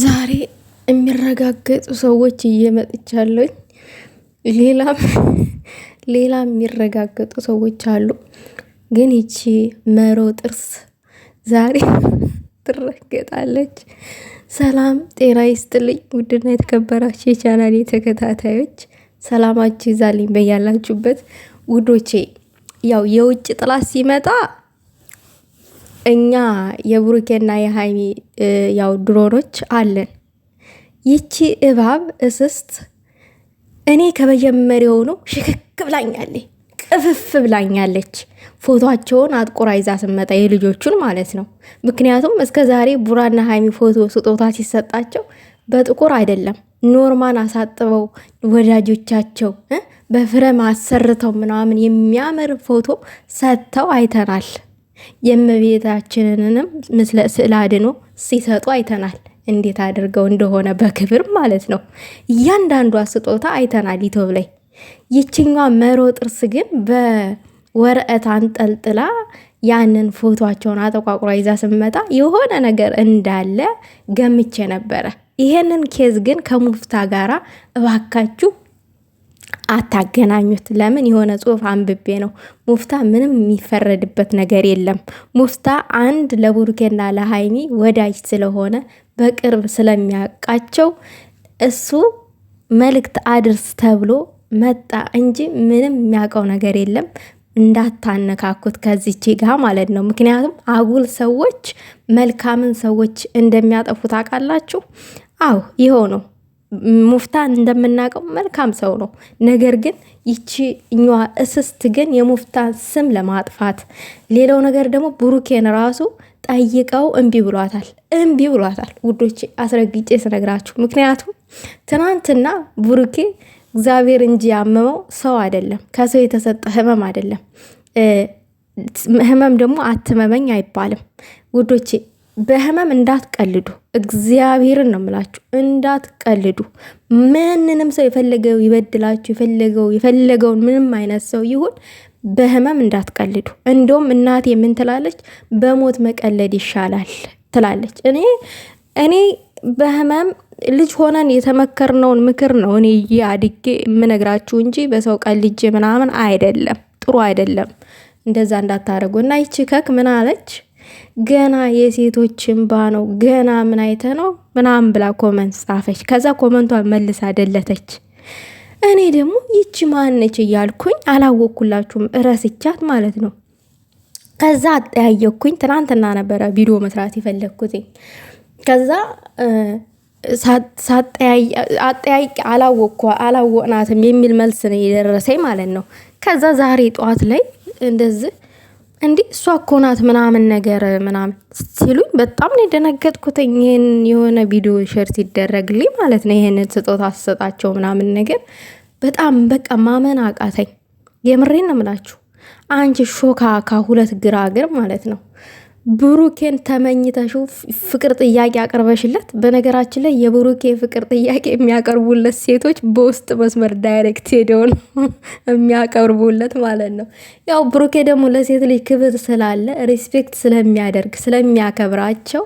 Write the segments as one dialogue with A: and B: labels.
A: ዛሬ የሚረጋገጡ ሰዎች እየመጥቻለሁ። ሌላም ሌላም የሚረጋገጡ ሰዎች አሉ። ግን ይቺ መሮ ጥርስ ዛሬ ትረገጣለች። ሰላም ጤና ይስጥልኝ። ውድና የተከበራችሁ የቻናሌ ተከታታዮች ሰላማችሁ ይዛልኝ በያላችሁበት። ውዶቼ ያው የውጭ ጥላት ሲመጣ እኛ የብሩኬና የሃይሚ ያው ድሮኖች አለን። ይቺ እባብ እስስት እኔ ከመጀመሪያው ነው ሽክክ ብላኛለች፣ ቅፍፍ ብላኛለች። ፎቶቸውን አጥቁራ ይዛ ስመጣ የልጆቹን ማለት ነው። ምክንያቱም እስከ ዛሬ ቡራና ሃይሚ ፎቶ ስጦታ ሲሰጣቸው በጥቁር አይደለም ኖርማን አሳጥበው ወዳጆቻቸው በፍረም አሰርተው ምናምን የሚያምር ፎቶ ሰጥተው አይተናል። የእመቤታችንንም ምስለ ስዕል አድኖ ሲሰጡ አይተናል። እንዴት አድርገው እንደሆነ በክብር ማለት ነው። እያንዳንዷ ስጦታ አይተናል ዩቲዩብ ላይ። ይችኛዋ መሮ ጥርስ ግን በወረቀት አንጠልጥላ ያንን ፎቶቸውን አጠቋቁራ ይዛ ስመጣ የሆነ ነገር እንዳለ ገምቼ ነበረ። ይሄንን ኬዝ ግን ከሙፍታ ጋራ እባካችሁ አታገናኙት። ለምን? የሆነ ጽሁፍ አንብቤ ነው። ሙፍታ ምንም የሚፈረድበት ነገር የለም። ሙፍታ አንድ ለቡሩኬና ለሃይሚ ወዳጅ ስለሆነ በቅርብ ስለሚያውቃቸው እሱ መልእክት አድርስ ተብሎ መጣ እንጂ ምንም የሚያውቀው ነገር የለም። እንዳታነካኩት ከዚች ጋር ማለት ነው። ምክንያቱም አጉል ሰዎች መልካምን ሰዎች እንደሚያጠፉ ታውቃላችሁ። አዎ ይኸው ነው። ሙፍታ እንደምናውቀው መልካም ሰው ነው። ነገር ግን ይቺ እኛዋ እስስት ግን የሙፍታን ስም ለማጥፋት ሌላው ነገር ደግሞ ብሩኬን ራሱ ጠይቀው እምቢ ብሏታል። ውዶች አስረግጬ ስነግራችሁ፣ ምክንያቱም ትናንትና ብሩኬ እግዚአብሔር እንጂ ያመመው ሰው አይደለም፣ ከሰው የተሰጠ ህመም አይደለም። ህመም ደግሞ አትመመኝ አይባልም ውዶቼ። በህመም እንዳትቀልዱ፣ እግዚአብሔርን ነው የምላችሁ፣ እንዳትቀልዱ። ምንንም ሰው የፈለገው ይበድላችሁ፣ የፈለገውን ምንም አይነት ሰው ይሁን፣ በህመም እንዳትቀልዱ። እንደውም እናቴ ምን ትላለች? በሞት መቀለድ ይሻላል ትላለች። እኔ በህመም ልጅ ሆነን የተመከርነውን ምክር ነው እኔ አድጌ የምነግራችሁ እንጂ በሰው ቀልጄ ምናምን አይደለም። ጥሩ አይደለም። እንደዛ እንዳታረጉ። እና ይቺ ከክ ምን አለች? ገና የሴቶች እንባ ነው ገና ምን አይተ ነው ምናምን ብላ ኮመንት ጻፈች። ከዛ ኮመንቷን መልሳ ደለተች። እኔ ደግሞ ይቺ ማነች እያልኩኝ አላወኩላችሁም፣ እረስቻት ማለት ነው። ከዛ አጠያየኩኝ። ትናንትና ነበረ ቪዲዮ መስራት የፈለግኩት። ከዛ አጠያይቅ አላወቅናትም የሚል መልስ ነው የደረሰኝ ማለት ነው። ከዛ ዛሬ ጠዋት ላይ እንደዚህ እንዲህ እሷ እኮ ናት ምናምን ነገር ምናምን ሲሉኝ በጣም ነው የደነገጥኩት። ይሄን የሆነ ቪዲዮ ሼር ሲደረግልኝ ማለት ነው ይሄንን ስጦታ አሰጣቸው ምናምን ነገር በጣም በቃ ማመን አቃተኝ። የምሬን ነው የምላችሁ። አንቺ ሾካካ ሁለት ግራግር ማለት ነው። ብሩኬን ተመኝተሽው ፍቅር ጥያቄ አቅርበሽለት። በነገራችን ላይ የብሩኬ ፍቅር ጥያቄ የሚያቀርቡለት ሴቶች በውስጥ መስመር ዳይሬክት ሄደው ነው የሚያቀርቡለት ማለት ነው። ያው ብሩኬ ደግሞ ለሴት ልጅ ክብር ስላለ ሪስፔክት ስለሚያደርግ ስለሚያከብራቸው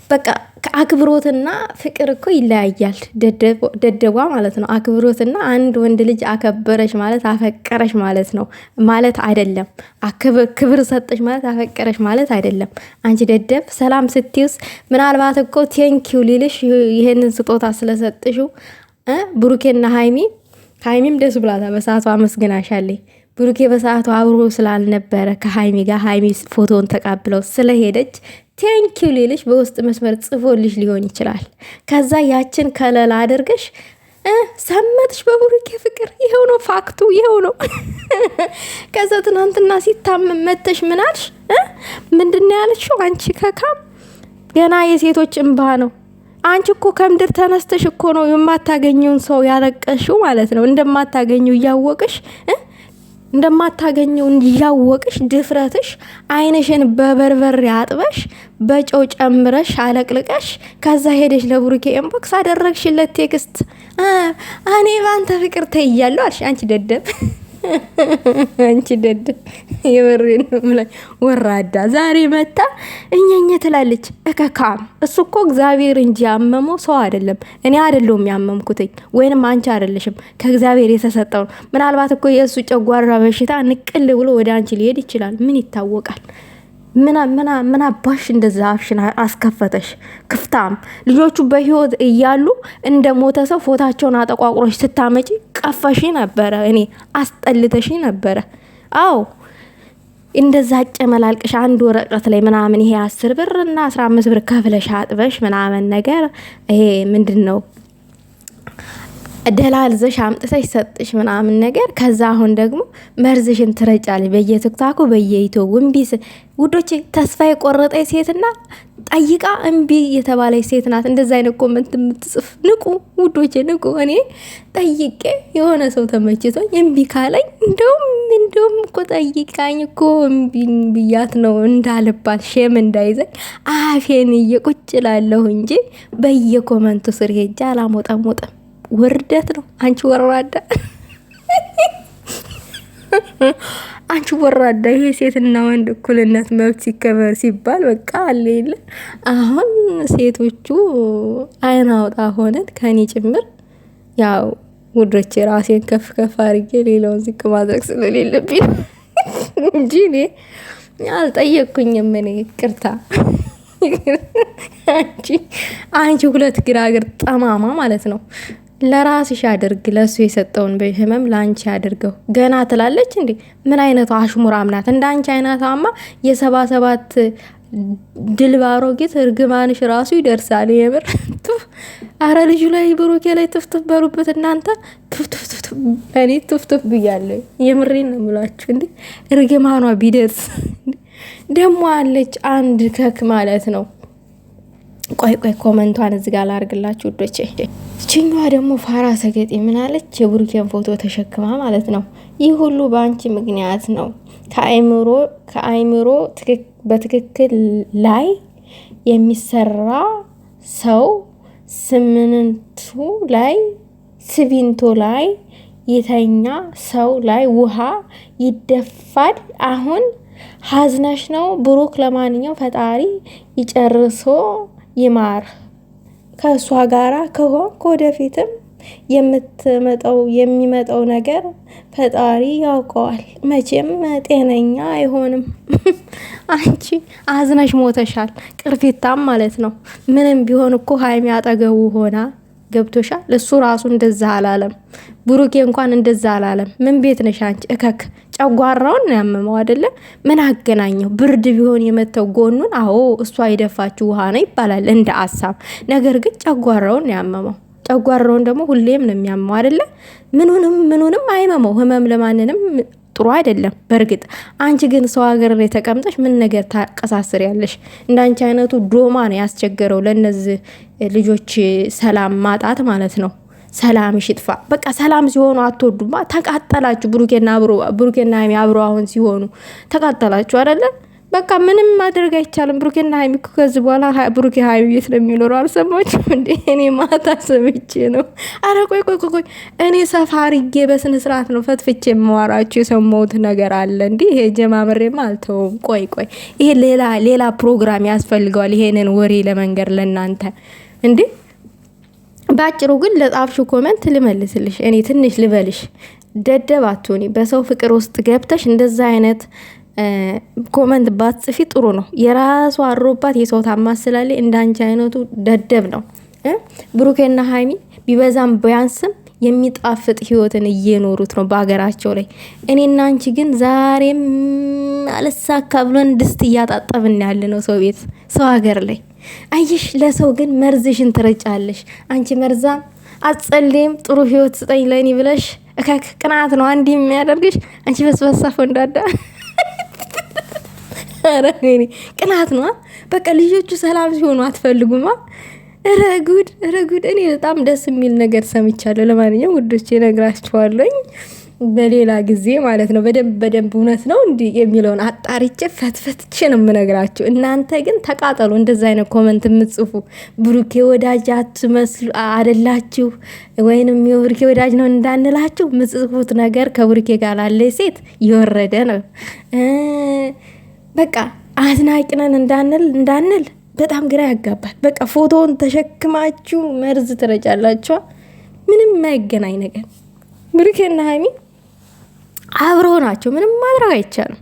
A: በቃ ከአክብሮትና ፍቅር እኮ ይለያያል። ደደቧ ማለት ነው። አክብሮትና አንድ ወንድ ልጅ አከበረሽ ማለት አፈቀረሽ ማለት ነው ማለት አይደለም። ክብር ሰጠሽ ማለት አፈቀረሽ ማለት አይደለም። አንቺ ደደብ ሰላም ስትይውስ ምናልባት እኮ ቴንኪው ሊልሽ ይሄንን ስጦታ ስለሰጥሽው ብሩኬና ሃይሚም ደስ ብላታ በሰዓቱ አመስግናሻለኝ። ብሩኬ በሰዓቱ አብሮ ስላልነበረ ከሃይሚ ጋር ሃይሚ ፎቶን ተቃብለው ስለሄደች ቴንኪው ሊልሽ በውስጥ መስመር ጽፎልሽ ሊሆን ይችላል። ከዛ ያችን ከለላ አድርገሽ ሰመጥሽ በብሩኬ ፍቅር። ይሄው ነው ፋክቱ፣ ይሄው ነው። ከዛ ትናንትና ሲታመም መተሽ ምናልሽ? ምንድን ያለሽው? አንቺ ከካም ገና የሴቶች እንባ ነው። አንቺ እኮ ከምድር ተነስተሽ እኮ ነው የማታገኘውን ሰው ያለቀሽው ማለት ነው። እንደማታገኘው እያወቅሽ ድፍረትሽ አይንሽን በበርበሬ አጥበሽ በጨው ጨምረሽ አለቅልቀሽ ከዛ ሄደሽ ለብሩኬ ኢንቦክስ አደረግሽለት ቴክስት። እኔ ባንተ ፍቅር ተይያለሁ አልሽ። አንቺ ደደብ አንቺ ደድ የበሬን ላይ ወራዳ ዛሬ መታ እኛኛ ትላለች። እከካም እሱ እኮ እግዚአብሔር እንጂ ያመመው ሰው አይደለም። እኔ አይደለሁም ያመምኩትኝ፣ ወይንም አንቺ አይደለሽም። ከእግዚአብሔር የተሰጠው ነው። ምናልባት እኮ የእሱ ጨጓራ በሽታ ንቅል ብሎ ወደ አንቺ ሊሄድ ይችላል። ምን ይታወቃል? ምን አባሽ እንደዛ አፍሽን አስከፈተሽ? ክፍታም ልጆቹ በህይወት እያሉ እንደ ሞተ ሰው ፎታቸውን አጠቋቁሮች ስታመጪ ቀፈሽ ነበረ። እኔ አስጠልተሽ ነበረ። አዎ እንደዛ አጨመላልቅሽ አንድ ወረቀት ላይ ምናምን ይሄ 10 ብር እና 15 ብር ከፍለሽ አጥበሽ ምናምን ነገር ይሄ ምንድነው ደላልዘሽ አምጥተሽ ሰጥሽ ምናምን ነገር። ከዛ አሁን ደግሞ መርዝሽን ትረጫለሽ በየቲክቶኩ በየዩቲዩብ። እምቢስ ውዶቼ፣ ተስፋ የቆረጠ ሴትና ጠይቃ እምቢ የተባለች ሴት ናት እንደዛ አይነት ኮመንት የምትጽፍ። ንቁ ውዶቼ ንቁ። እኔ ጠይቄ የሆነ ሰው ተመችቶኝ እምቢ ካለኝ እንደውም እኮ ጠይቃኝ እኮ እምቢ ብያት ነው እንዳልባል ሼም እንዳይዘኝ አፌን እየቁጭ ላለሁ እንጂ በየኮመንቱ ስር ሄጄ አላሞጠሞጥም። ውርደት ነው። አንቺ ወራዳ አንቺ ወራዳ። ይሄ ሴትና ወንድ እኩልነት መብት ሲከበር ሲባል በቃ አለ የለ። አሁን ሴቶቹ አይን አውጣ ሆነን ከኔ ጭምር። ያው ውዶቼ ራሴን ከፍ ከፍ አድርጌ ሌላውን ዝቅ ማድረግ ስለሌለብኝ እንጂ እኔ አልጠየቅኩኝም። እኔ ይቅርታ። አንቺ ሁለት ግራግር ጠማማ ማለት ነው። ለራስሽ አድርግ። ለሱ የሰጠውን በህመም ላንቺ አድርገው። ገና ትላለች እንዴ? ምን አይነቱ አሽሙራም ናት? እንደ አንቺ አይነቷማ የ77 ድልባሮ ጌት እርግማንሽ ራሱ ይደርሳል። የምር አረ ልጁ ላይ ብሩኬ ላይ ትፍትፍ በሩበት እናንተ። ትፍትፍ እኔ ትፍትፍ ብያለሁ። የምሬን ነው የምላችሁ። እንዴ እርግማኗ ቢደርስ ደሞ አለች አንድ ከክ ማለት ነው። ቆይ ኮመንቷን እዚህ ጋር ላርግላችሁ ውዶቼ። እቺኛዋ ደግሞ ፋራ ሰገጤ ምን አለች? የብሩኬን ፎቶ ተሸክማ ማለት ነው። ይህ ሁሉ በአንቺ ምክንያት ነው። ከአይምሮ በትክክል ላይ የሚሰራ ሰው ሲሚንቶ ላይ የተኛ ሰው ላይ ውሃ ይደፋል። አሁን ሀዝነሽ ነው ብሩክ። ለማንኛውም ፈጣሪ ይጨርሶ ይማር። ከእሷ ጋራ ከሆንክ ወደፊትም የሚመጣው ነገር ፈጣሪ ያውቀዋል። መቼም ጤነኛ አይሆንም። አንቺ አዝነሽ ሞተሻል። ቅርፊታም ማለት ነው። ምንም ቢሆን እኮ ሀይሚ አጠገቡ ሆና ገብቶሻል። እሱ ራሱ እንደዛ አላለም። ብሩኬ እንኳን እንደዛ አላለም። ምን ቤት ነሽ አንቺ እከክ? ጨጓራውን ነው ያመመው አይደለ? ምን አገናኘው? ብርድ ቢሆን የመተው ጎኑን። አዎ እሷ የደፋችው ውሃ ነው ይባላል እንደ አሳብ። ነገር ግን ጨጓራውን ነው ያመመው። ጨጓራውን ደግሞ ሁሌም ነው የሚያመው አይደለ? ምኑንም አይመመው። ህመም ለማንንም ጥሩ አይደለም። በእርግጥ አንቺ ግን ሰው ሀገር ላይ ተቀምጠሽ ምን ነገር ታቀሳስር ያለሽ? እንዳንቺ አይነቱ ዶማ ነው ያስቸገረው ለነዚህ ልጆች ሰላም ማጣት ማለት ነው። ሰላም ይሽጥፋ። በቃ ሰላም ሲሆኑ አትወዱማ። ተቃጠላችሁ። ብሩኬና ሀይሚ አብሮ አሁን ሲሆኑ ተቃጠላችሁ አይደለ? በቃ ምንም ማድረግ አይቻልም። ብሩኬና ሀይሚ ከዚህ በኋላ ብሩኬ ሀይሚ ቤት ነው የሚኖሩ። አልሰማችሁም እንዴ? እኔ ማታ ሰምቼ ነው። አረ ቆይ እኔ ሰፋሪጌ በስነ ስርዓት ነው ፈትፍቼ የማዋራችሁ። የሰማሁት ነገር አለ እንዴ? ይሄ ጀማምሬማ አልተውም። ቆይ ይሄ ሌላ ፕሮግራም ያስፈልገዋል። ይሄንን ወሬ ለመንገር ለእናንተ እንዴ። ባጭሩ ግን ለጣፍሹ ኮመንት ልመልስልሽ። እኔ ትንሽ ልበልሽ፣ ደደብ አትሆኒ። በሰው ፍቅር ውስጥ ገብተሽ እንደዛ አይነት ኮመንት ባትጽፊ ጥሩ ነው። የራሱ አሮባት የሰው ታማስላለች። እንዳንቺ አይነቱ ደደብ ነው። ብሩኬና ሀይሚ ቢበዛም ቢያንስም የሚጣፍጥ ህይወትን እየኖሩት ነው በሀገራቸው ላይ። እኔና አንቺ ግን ዛሬም አልሳካ ብሎን ድስት እያጣጠብን ያለ ነው ሰው ቤት ሰው ሀገር ላይ። አየሽ፣ ለሰው ግን መርዝሽን ትረጫለሽ። አንቺ መርዛም አትጸልይም። ጥሩ ህይወት ስጠኝ ለእኔ ብለሽ እከክ። ቅናት ነው አንድ የሚያደርግሽ። አንቺ በስበሳፈው እንዳዳ ቅናት ነው። በቃ ልጆቹ ሰላም ሲሆኑ አትፈልጉማ። ረጉድ። እኔ በጣም ደስ የሚል ነገር ሰምቻለሁ። ለማንኛውም ውዶቼ ነግራችኋለኝ። በሌላ ጊዜ ማለት ነው በደንብ እውነት ነው እንዲህ የሚለውን አጣሪቼ ፈትፈትቼ ነው የምነግራችሁ። እናንተ ግን ተቃጠሉ። እንደዛ አይነት ኮመንት የምትጽፉ ብሩኬ ወዳጅ አትመስሉ አይደላችሁ፣ ወይንም የብሩኬ ወዳጅ ነው እንዳንላችሁ ምጽፉት ነገር ከብሩኬ ጋር ላለ ሴት የወረደ ነው። በቃ አድናቂነን እንዳንል በጣም ግራ ያጋባል። በቃ ፎቶውን ተሸክማችሁ መርዝ ትረጫላችኋ። ምንም የማይገናኝ ነገር ብሩኬና ሀይሚ አብረው ናቸው። ምንም ማድረግ አይቻልም።